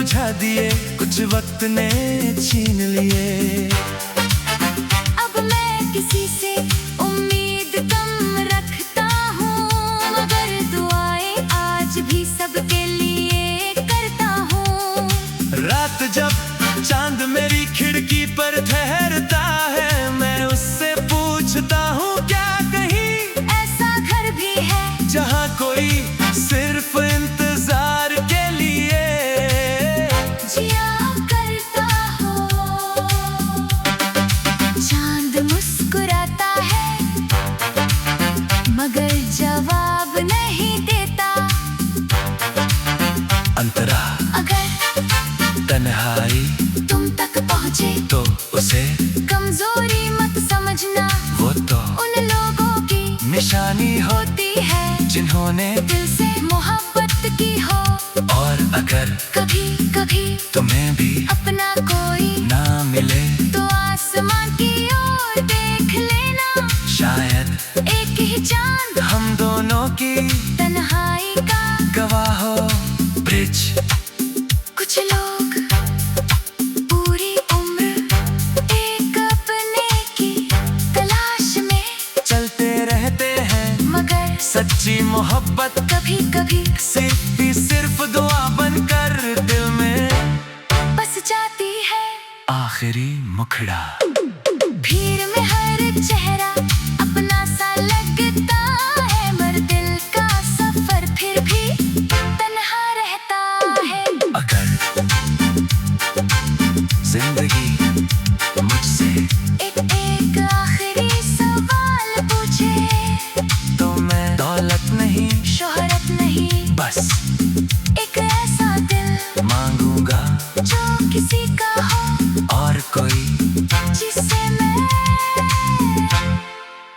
बुझा दिए, कुछ वक्त ने छीन लिए। अब मैं किसी से उम्मीद कम रखता हूँ, मगर दुआएं आज भी सबके लिए करता हूँ। रात जब चांद मेरी खिड़की पर ठहरता है, मैं उससे पूछता हूँ क्या कहीं ऐसा घर भी है जहाँ कोई सिर्फ इंतजार के लिए जिया करता हो। चांद मुस्कुराता है मगर जवाब नहीं देता। अंतरा अगर तन्हाई तुम तक पहुँचे तो उसे कमजोरी मत समझना, वो तो उन लोगों की निशानी हो होती है जिन्होंने दिल से मोहब्बत की हो। और अगर कभी कभी तुम्हें भी अपना कोई ना मिले तो आसमां की ओर देख लेना, शायद एक ही चांद हम दोनों की तन्हाई का गवाह हो। ब्रिज कुछ लोग पूरी उम्र एक अपने की तलाश में चलते रहते हैं, मगर सच्ची मोहब्बत कभी कभी सिर्फ दुआ बनकर दिल में बस जाती है। आखिरी मुखड़ा भीड़ में हर चेहरा अपना सा लगता है, मगर दिल का सफर फिर भी तन्हा रहता है। अगर जिंदगी मुझसे एक आखिरी सवाल पूछे तो मैं दौलत नहीं, शोहरत नहीं, बस एक ऐसा दिल मांगूंगा जो किसी का हो और कोई जिसे मैं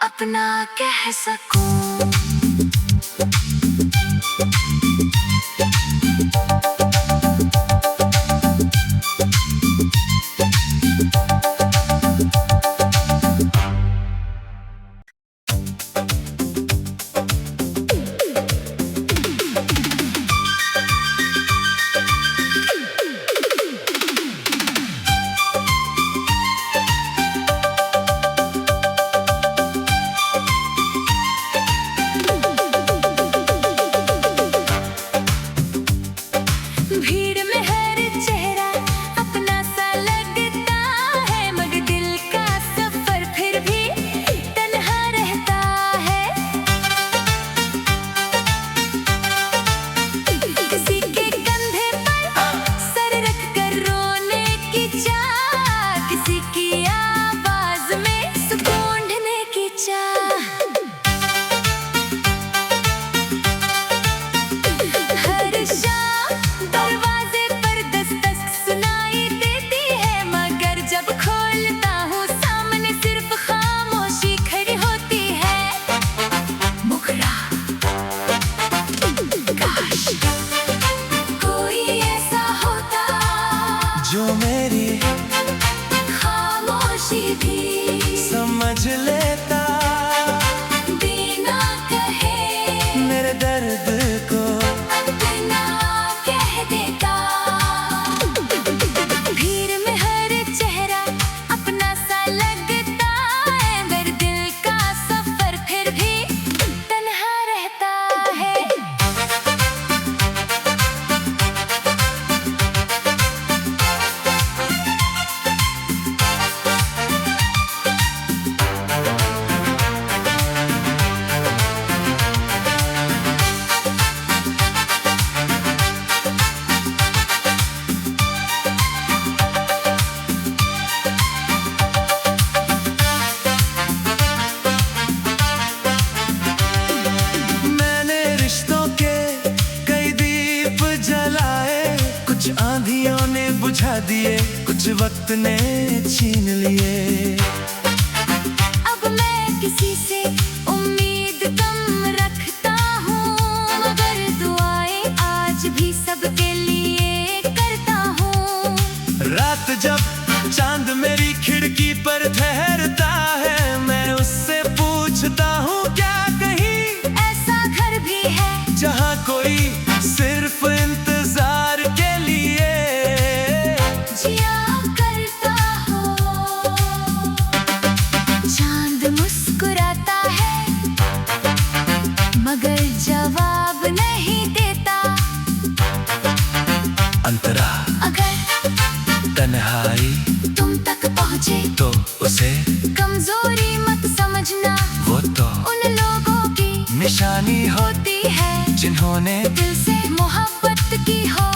अपना कह सकूं। भीड़ में हर चेहरा अपना सा लगता है, मगर दिल का सफर फिर भी तन्हा रहता है। किसी के कंधे पर सर रख कर रोने की चाह, किसी की आवाज में सुकून ढूंढने की चाह। हर शाम दरवाजे पर दस्तक सुनाई देती है, मगर जब खोलता हूँ सामने सिर्फ खामोशी खड़ी होती है। मुखड़ा काश कोई ऐसा होता जो मेरी खामोशी भी समझ लेता, बिना कहे मेरे दर्द को अपना कह देता। भीड़ में हर चेहरा अपना सा लगता है, मगर दिल का सफर फिर भी तन्हा रहता है। मैंने रिश्तों के कई दीप जलाए, कुछ आंधियों ने बुझा दिए, कुछ वक्त ने छीन लिए। अब मैं किसी से उम्मीद कम रखता हूँ, मगर दुआएं आज भी सबके लिए करता हूँ। रात जब चांद मेरी खिड़की पर ठहरता है, मैं उससे पूछता हूँ क्या कहीं ऐसा घर भी है जहाँ कोई सिर्फ इंतजार के लिए निशानी होती है जिन्होंने दिल से मोहब्बत की हो।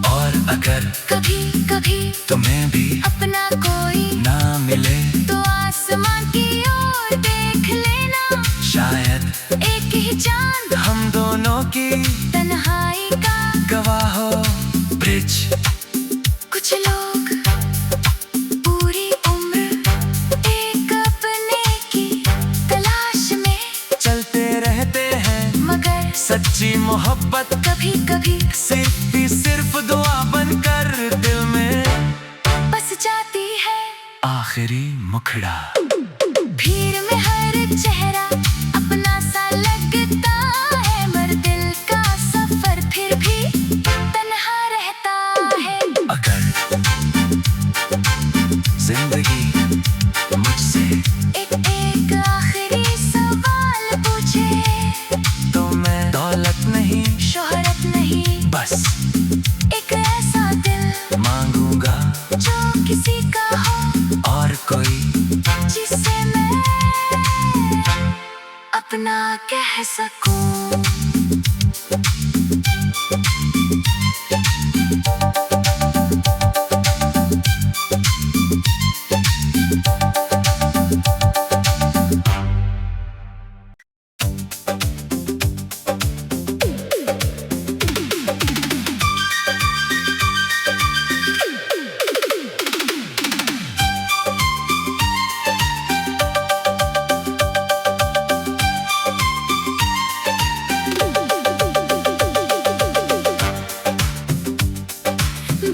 और अगर कभी कभी तुम्हें भी अपना कोई ना मिले तो आसमान की ओर देख लेना, शायद एक ही चांद हम दोनों की तन्हाई का गवाह हो। ब्रिज कुछ लोग पूरी उम्र एक अपने की तलाश में चलते रहते हैं, मगर सच्ची मोहब्बत कभी कभी सिर्फ दुआ बनकर दिल में बस जाती है। आखिरी मुखड़ा भीड़ में हर चेहरा अपना सा लगता है, मगर दिल का सफर फिर भी तन्हा रहता है। अगर जिंदगी मुझसे एक आखिरी सवाल पूछे तो मैं दौलत नहीं, शोहरत नहीं, बस एक ऐसा दिल मांगूंगा जो किसी का हो और कोई जिसे मैं अपना कह सकूं।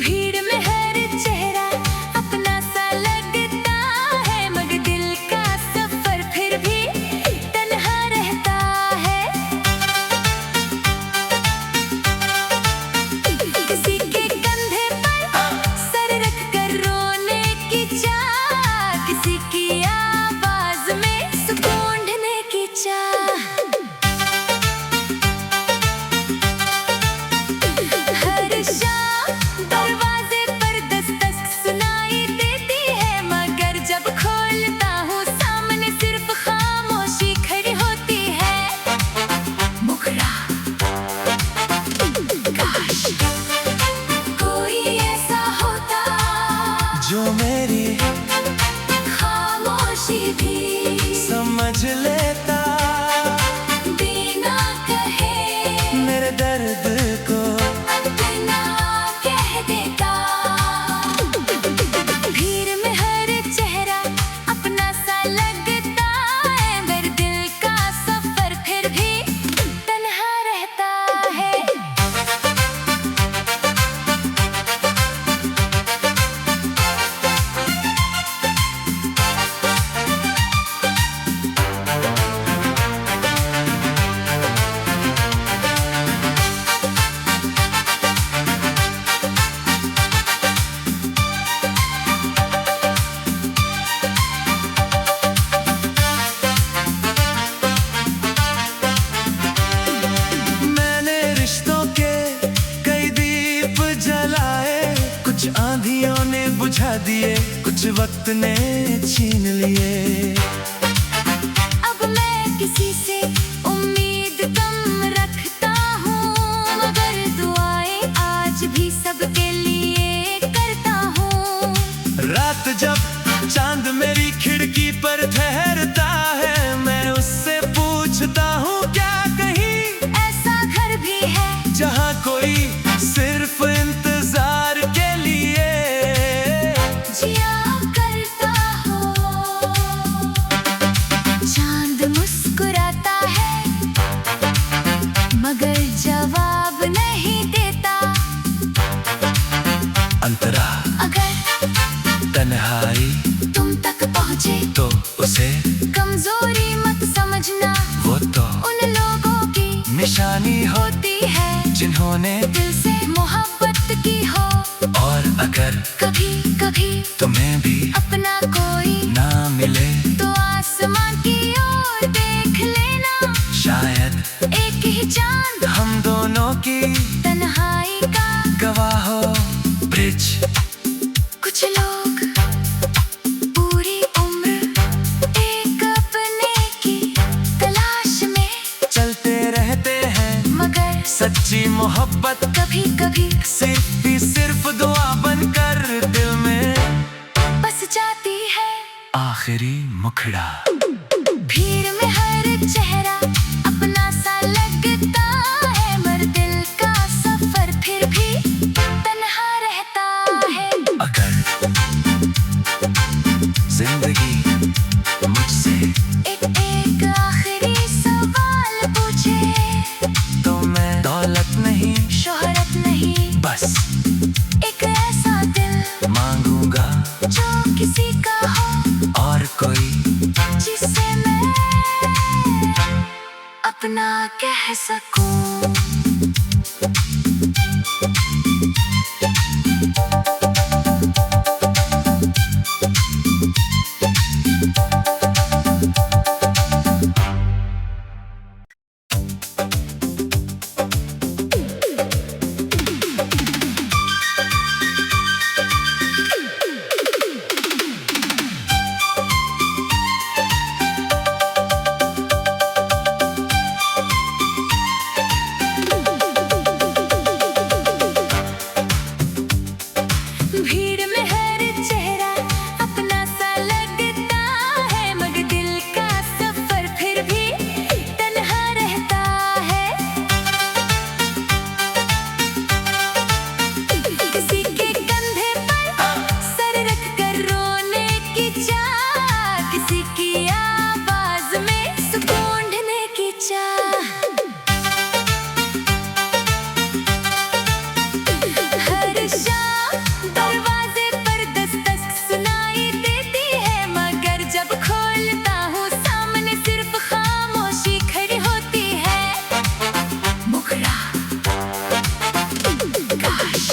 भीड़ में हर चेहरा अपना सा लगता है, मगर दिल का सफर फिर भी तन्हा रहता है। किसी के कंधे पर सर रख कर रोने की चाह, किसी की आवाज में सुकून ढूंढने की चाह। हर शाम दरवाजे पर दस्तक सुनाई देती है, मगर जब खोलता हूँ सामने सिर्फ खामोशी खड़ी होती है। मुखड़ा काश कोई ऐसा होता जो मेरी खामोशी भी समझ लेता, बिना कहे मेरे दर्द को बिना कह देता। भीड़ में हर चेहरा अपना सा लगता है, मगर दिल का सफर फिर भी तन्हा रहता है। मैंने रिश्तों के कई दीप जलाए, कुछ आंधियों ने बुझा दिए, कुछ वक्त ने छीन लिए। अब मैं किसी से उम्मीद कम रखता हूँ, मगर दुआएं आज भी सबके लिए करता हूँ। रात जब चांद मेरी खिड़की पर ठहरता है, मैं उससे पूछता हूँ क्या कहीं ऐसा घर भी है जहाँ कोई सिर्फ इंतजार के लिए जिया करता हो। चांद मुस्कुराता है मगर जवाब नहीं देता। अंतरा अगर तन्हाई तुम तक पहुँचे तो उसे कमजोरी मत समझना, वो तो उन लोगों की निशानी होती है जिन्होंने दिल से मोहब्बत की हो। और अगर कभी कभी तुम्हें भी अपना कोई ना मिले तो आसमान की ओर देख लेना, शायद एक ही चांद हम दोनों की तन्हाई का गवाह हो। ब्रिज कुछ लोग पूरी उम्र एक अपने की तलाश में चलते सच्ची मोहब्बत कभी कभी सिर्फ दुआ बनकर दिल में बस जाती है। आखिरी मुखड़ा भीड़ में हर चेहरा अपना सा लगता है, मगर दिल का सफर फिर भी तन्हा रहता है। अगर जिंदगी मुझसे एक आखिरी सवाल पूछे तो मैं दौलत नहीं, शोहरत नहीं, बस एक ऐसा दिल मांगूंगा जो किसी का हो और कोई जिसे मैं अपना कह सकूं। भीड़ में हर चेहरा अपना सा लगता है, मगर दिल का सफर फिर भी तन्हा रहता है। किसी के कंधे पर सर रख कर रोने की चाह, किसी की आवाज में सुकून ढूंढने की चाह। हर शाम दरवाजे पर दस्तक सुनाई देती है, मगर जब खोलता हूँ सामने सिर्फ खामोशी खड़ी होती है। मुखड़ा काश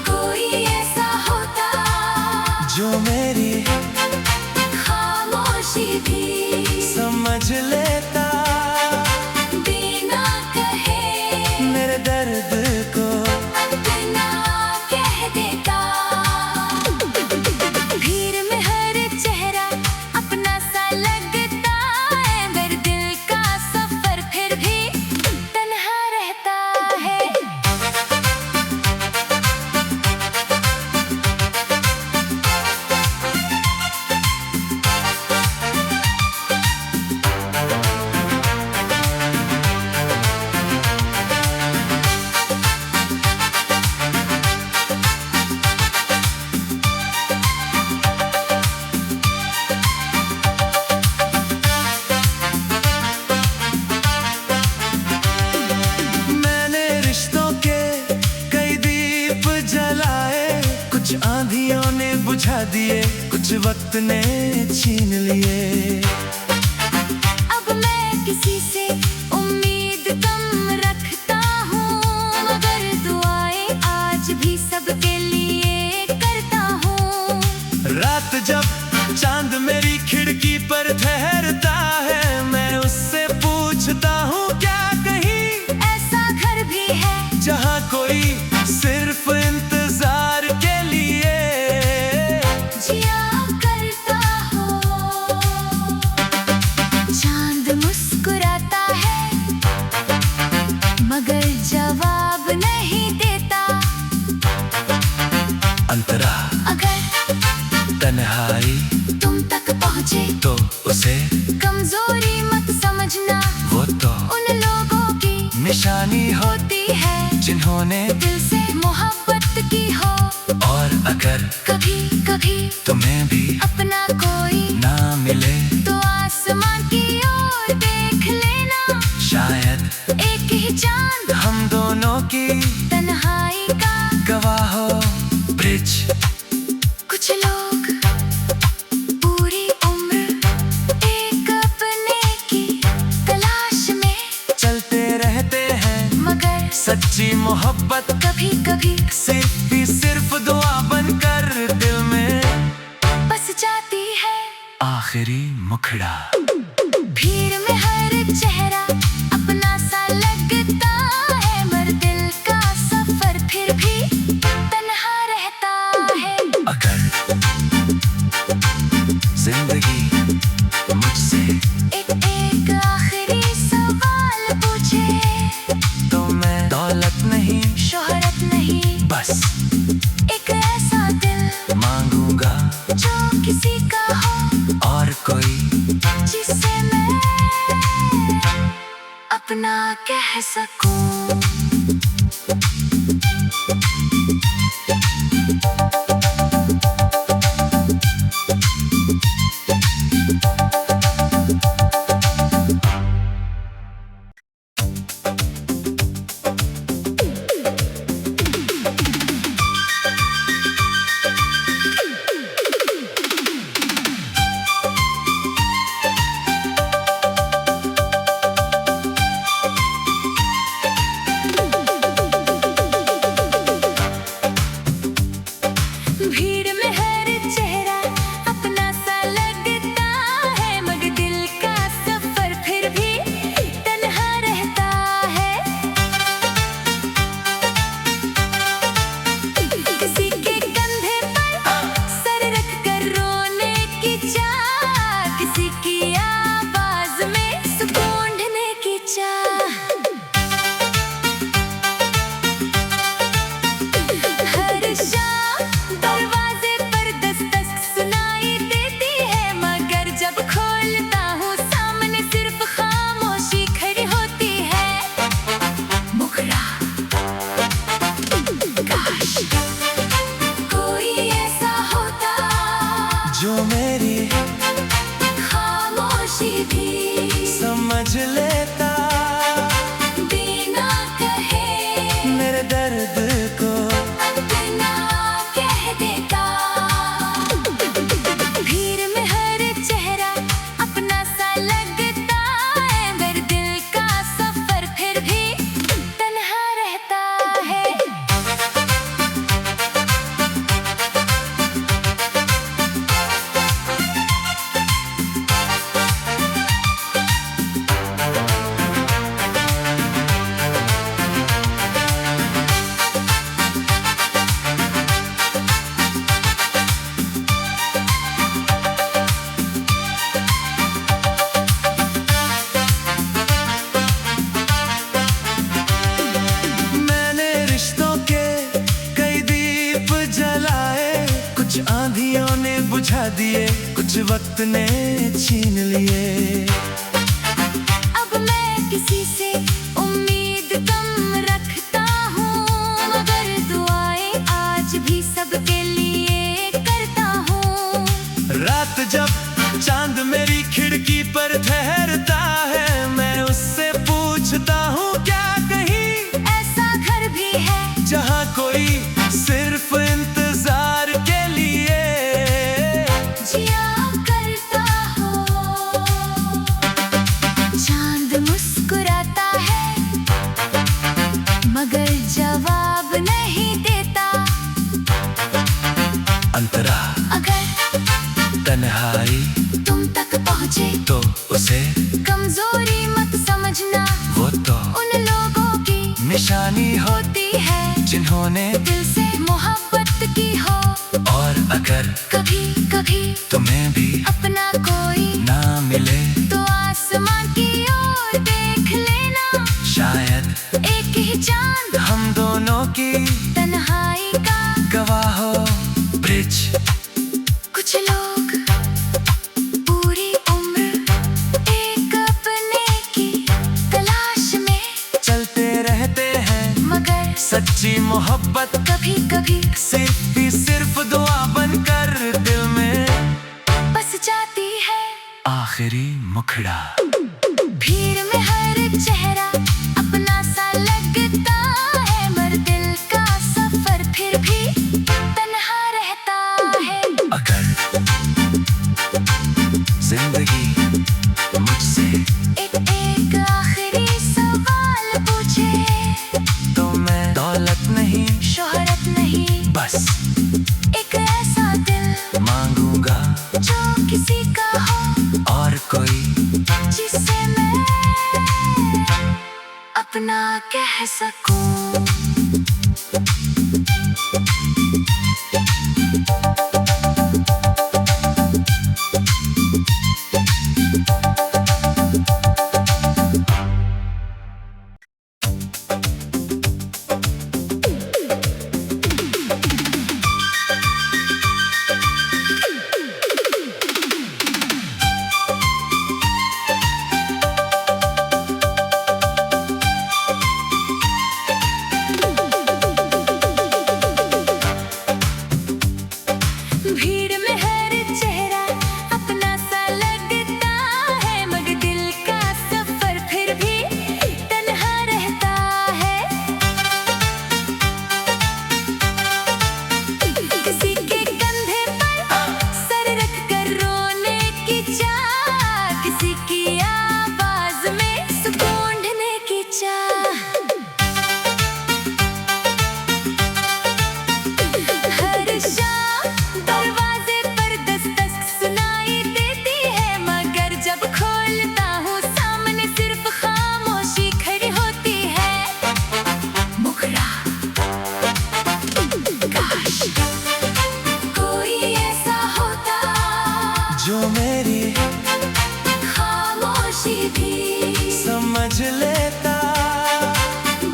कोई ऐसा होता जो मेरी खामोशी भी समझ लेता, बिना कहे मेरे दर्द को बिना कह देता। भीड़ में हर चेहरा अपना सा लगता है, मगर दिल का सफर फिर भी तन्हा रहता है। मैंने रिश्तों के कई दीप जलाए, कुछ आंधियों ने बुझा दिए, कुछ वक्त ने छीन लिए। अब मैं किसी से उम्मीद कम रखता हूँ, मगर दुआएं आज भी सबके लिए करता हूँ। रात जब चांद मेरी खिड़की पर ठहरता है, मैं उससे पूछता हूँ क्या कहीं ऐसा घर भी है जहाँ कोई सिर्फ इंतजार के लिए जिया करता हो। चांद मुस्कुराता है मगर जवाब नहीं देता। अंतरा अगर तन्हाई तुम तक पहुँचे तो उसे कमजोरी मत समझना, वो तो उन लोगों की निशानी हो होती है जिन्होंने दिल से मोहब्बत की हो। और अगर कभी कभी तुम्हें भी अपना कोई ना मिले तो आसमान की ओर देख लेना, शायद एक ही चांद हम दोनों की तन्हाई का गवाह हो। ब्रिज कुछ लोग पूरी उम्र एक अपने की तलाश में चलते रहते हैं, मगर सच्ची मोहब्बत कभी कभी सिर्फ दुआ बनकर दिल में बस जाती है। आखिरी मुखड़ा भीड़ में हर चेहरा अपना सा लगता है, मगर दिल का सफर फिर भी तन्हा रहता है। अगर जिंदगी मुझसे एक आखिरी सवाल पूछे तो अपना कह सकूं। भीड़ में हर चेहरा अपना सा लगता है, मगर दिल का सफर फिर भी तन्हा रहता है। किसी के कंधे पर सर रख कर रोने की चाह, किसी की आवाज में सुकून ढूंढने की चाह। हर शाम दरवाजे पर दस्तक सुनाई देती है, मगर जब खोलता हूँ सामने सिर्फ खामोशी खड़ी होती है। मुखड़ा काश कोई ऐसा होता जो मेरी खामोशी भी समझ लेता, बिना कहे मेरे दर्द को अपना कह देता। भीड़ में हर चेहरा अपना सा लगता है, मगर दिल का सफर फिर भी तन्हा रहता है। मैंने रिश्तों के कई दीप जलाए, कुछ आंधियों ने बुझा दिए, कुछ वक्त ने छीन लिए। अब मैं किसी से उम्मीद कम रखता हूँ, मगर दुआएं आज भी सबके लिए करता हूँ। रात जब चांद मेरी खिड़की पर ठहरता है, मैं उससे पूछता हूँ क्या कहीं ऐसा घर भी है जहाँ कोई सिर्फ इंतजार के लिए जिया करता हो। चांद मुस्कुराता है मगर जवाब नहीं देता। अंतरा अगर तन्हाई तुम तक पहुँचे तो उसे कमजोरी मत समझना, वो तो उन लोगों की निशानी हो होती है जिन्होंने दिल से मोहब्बत की हो। और अगर कभी कभी तुम्हें भी अपना कोई ना मिले तो आसमां की ओर देख लेना, शायद एक ही चांद हम दोनों की तन्हाई का गवाह हो। ब्रिज कुछ लोग पूरी उम्र एक अपने की तलाश में चलते रहते हैं, मगर सच्ची मोहब्बत कभी कभी सिर्फ दुआ बनकर दिल में बस जाती है। आखिरी मुखड़ा। भीड़ में हर चेहरा अपना सा लगता है, मगर दिल का सफर फिर भी तन्हा रहता है। अगर जिंदगी मुझसे एक आखिरी सवाल पूछे तो मैं दौलत नहीं, शोहरत नहीं, बस एक ऐसा दिल मांगूंगा जो किसी का हो, और कोई जिसे मैं अपना कह सकूं। किसी की आवाज में सुकून ढूंढने की चाह। हर शाम दरवाजे पर दस्तक सुनाई देती है, मगर जब खोलता हूँ सामने सिर्फ खामोशी खड़ी होती है। मुखड़ा, काश कोई ऐसा होता जो मेरी खामोशी भी समझ लेता,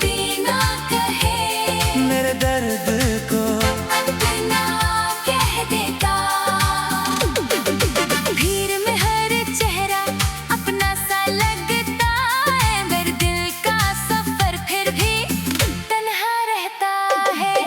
बिना कहे मेरे दर्द को अपना कह देता। भीड़ में हर चेहरा अपना सा लगता है, मेरे दिल का सफर फिर भी तन्हा रहता है।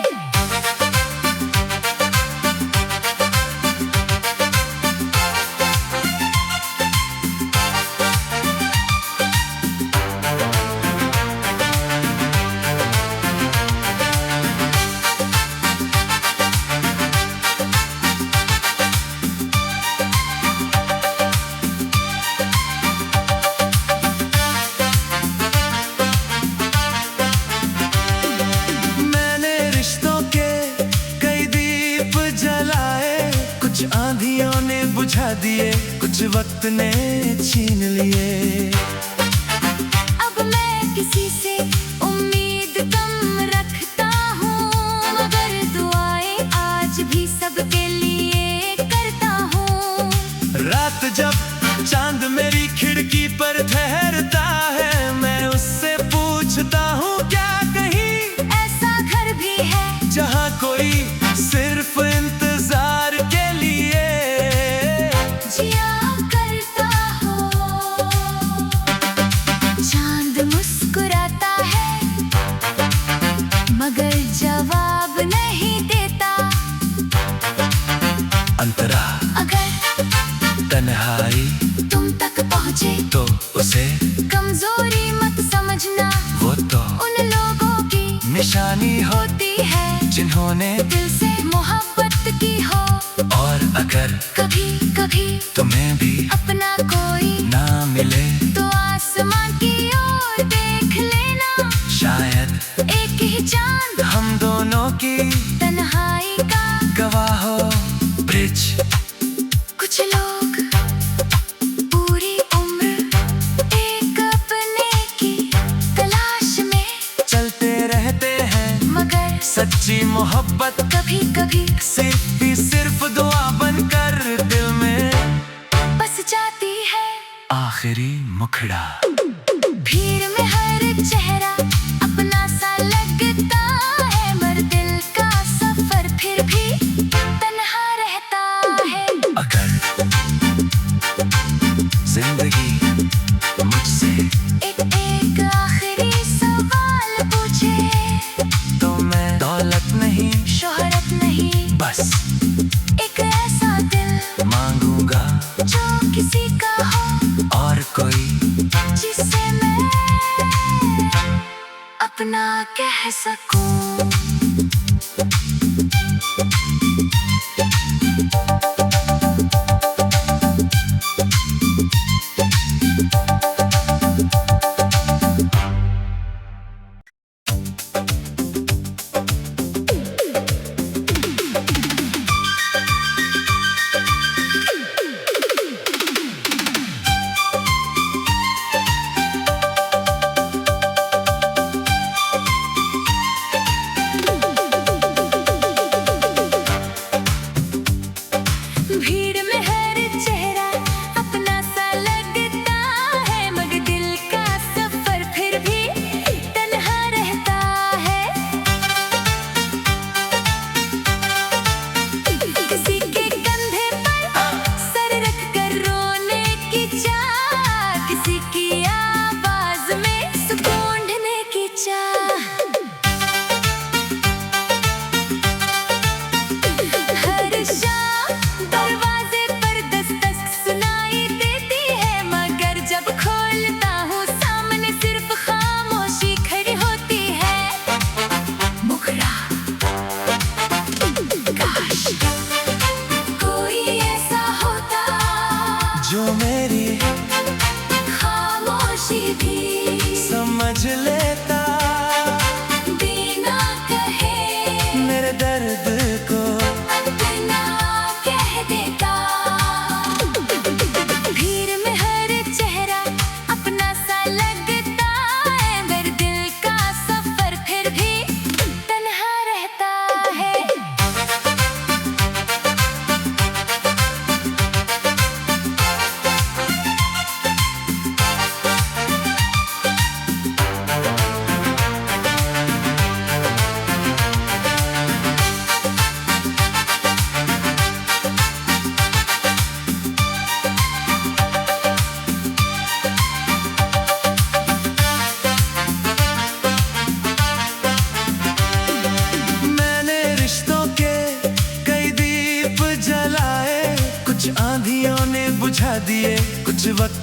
मैंने रिश्तों के कई दीप जलाए, कुछ आंधियों ने बुझा दिए, कुछ वक्त ने छीन लिए। अब मैं किसी से उम्मीद कम रखता हूँ, मगर दुआएं आज भी सबके लिए करता हूँ। रात जब चांद मेरी खिड़की पर ठहरता है, मैं उससे पूछता हूँ क्या कहीं ऐसा घर भी है जहाँ कोई सिर्फ इंतजार के लिए जिया करता हो। चांद मुस्कुराता है मगर जवाब नहीं देता। अंतरा अगर तन्हाई तुम तक पहुँचे तो उसे कमजोरी मत समझना, वो तो उन लोगों की निशानी हो होती है जिन्होंने दिल से मोहब्बत की हो। और अगर कभी कभी तुम्हें भी अपना कोई ना मिले तो आसमान की ओर देख लेना, शायद एक ही चांद हम दोनों की तन्हाई का गवाह हो। ब्रिज कुछ लोग पूरी उम्र एक अपने की तलाश में चलते रहते हैं, मगर सच्ची मोहब्बत कभी कभी सिर्फ दुआ बनकर दिल में बस जाती है। आखिरी मुखड़ा। भीड़ में हर चेहरा अपना सा लगता है, मगर दिल का सफर फिर भी तन्हा रहता है। अगर जिंदगी मुझसे एक आखिरी सवाल पूछे तो मैं दौलत नहीं, शोहरत नहीं, बस एक ऐसा दिल मांगूंगा जो किसी का हो और कोई जिसे मैं अपना कह सकूं।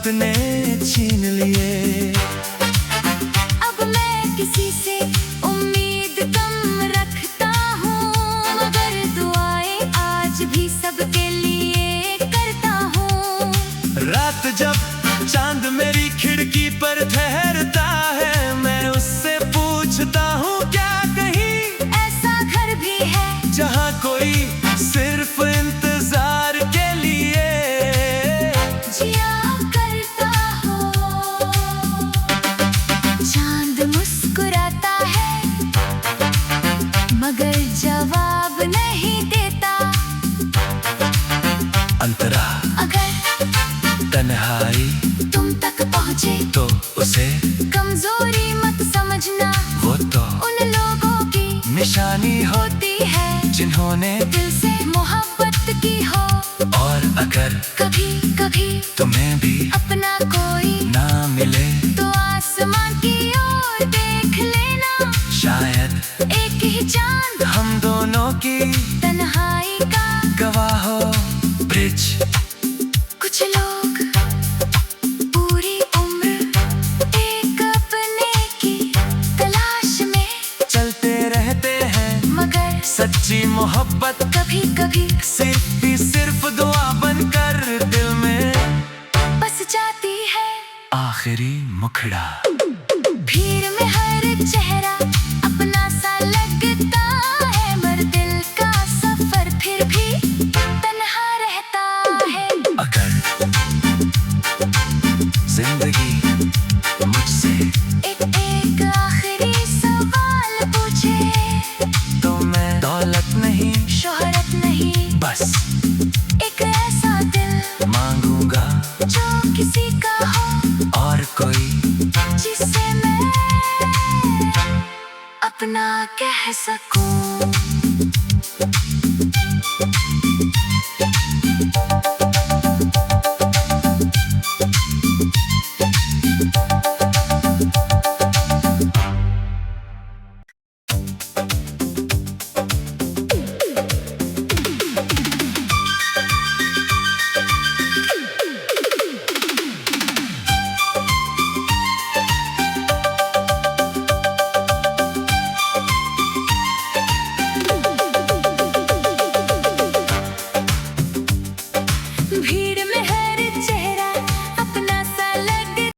वक्त ने छीन लिए। अब मैं किसी से उम्मीद कम रखता हूँ, मगर दुआएं आज भी सबके लिए करता हूँ। रात जब चांद मेरी खिड़की पर ठहरता है, मैं उससे पूछता हूँ क्या कहीं ऐसा घर भी है जहाँ कोई सिर्फ इंतजार के लिए जिया करता हो। चांद मुस्कुराता है मगर जवाब नहीं देता। अंतरा अगर तन्हाई तुम तक पहुँचे तो उसे कमजोरी मत समझना, वो तो उन लोगों की निशानी हो होती है जिन्होंने दिल से मोहब्बत की हो। और अगर कभी कभी तुम्हें भी अपना कोई ना मिले तो आसमान की ओर देख लेना, शायद एक ही चांद हम दोनों की तन्हाई का गवाह हो। ब्रिज कुछ लोग पूरी उम्र एक अपने की तलाश में चलते रहते हैं, मगर सच्ची मोहब्बत कभी कभी सिर्फ दुआ बनकर दिल में बस जाती है। आखिरी मुखड़ा भीड़ में हर चेहरा अपना सा लगता है, मगर दिल का सफर फिर भी तन्हा रहता है। अगर जिंदगी मुझसे एक आखिरी सवाल पूछे तो मैं दौलत नहीं, शोहरत नहीं, बस एक ऐसा दिल मांगूंगा जो किसी का हो, और कोई जिसे मैं अपना कह सकूं।